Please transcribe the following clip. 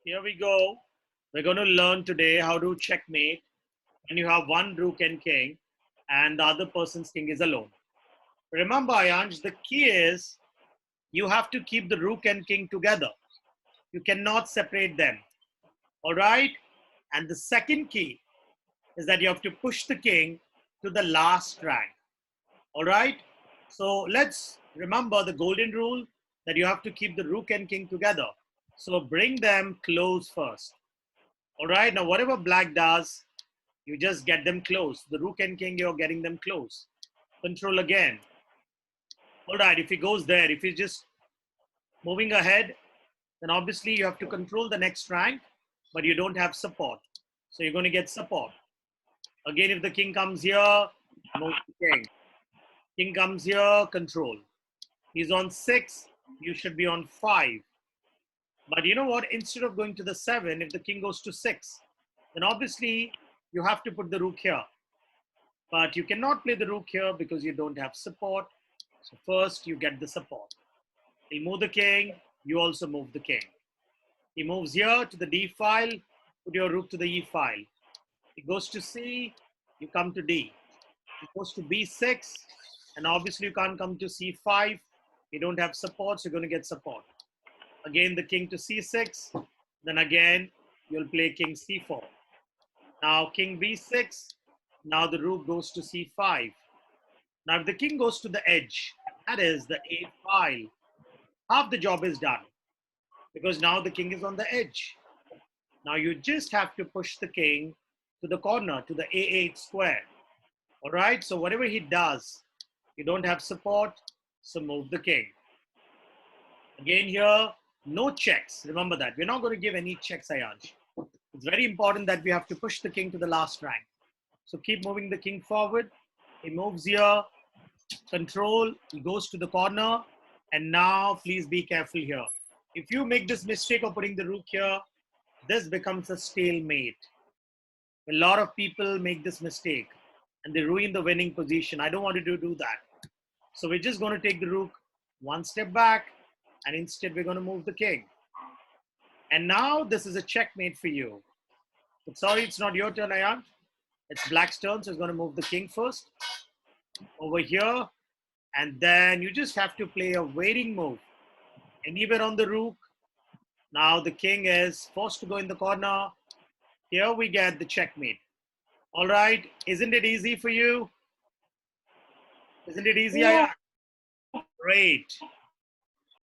Here we go. We're going to learn today how to checkmate when you have one rook and king and the other person's king is alone. Remember, Ayansh, the key is you have to keep the rook and king together. You cannot separate them. All right? And the second key is that you have to push the king to the last rank. All right? So let's remember the golden rule that you have to keep the rook and king together. So bring them close first. All right, now whatever black does, you just get them close. The rook and king, you're getting them close. Control again. All right, if he goes there, if he's just moving ahead, then obviously you have to control the next rank, but you don't have support. So you're going to get support. Again, if the king comes here, move the king. King comes here, control. He's on 6, you should be on 5. But you know what? Instead of going to the 7, if the king goes to 6, then obviously you have to put the rook here. But you cannot play the rook here because you don't have support. So first you get the support. He'll move the king, you also move the king. He moves here to the D file, put your rook to the E file. He goes to C, you come to D. He goes to B6, and obviously you can't come to C5. You don't have support, so you're going to get support. Again, the king to C6, then again, you'll play king C4. Now king B6, now the rook goes to C5. Now if the king goes to the edge, that is the A file, half the job is done because now the king is on the edge. Now you just have to push the king to the corner, to the A8 square. All right, so whatever he does, you don't have support, so move the king. Again here, no checks. Remember that. We're not going to give any checks, Ayansh. It's very important that we have to push the king to the last rank. So keep moving the king forward. He moves here, control, he goes to the corner. And now please be careful here. If you make this mistake of putting the rook here, this becomes a stalemate. A lot of people make this mistake and they ruin the winning position. I don't want to do that. So we're just going to take the rook one step back and instead we're going to move the king. And now this is a checkmate for you. But sorry, it's not your turn, Ayan. It's black's turn, so it's going to move the king first. Over here. And then you just have to play a waiting move. Anywhere on the rook. Now the king is forced to go in the corner. Here we get the checkmate. All right. Isn't it easy for you? Isn't it easy, Yeah, Ayan? Great.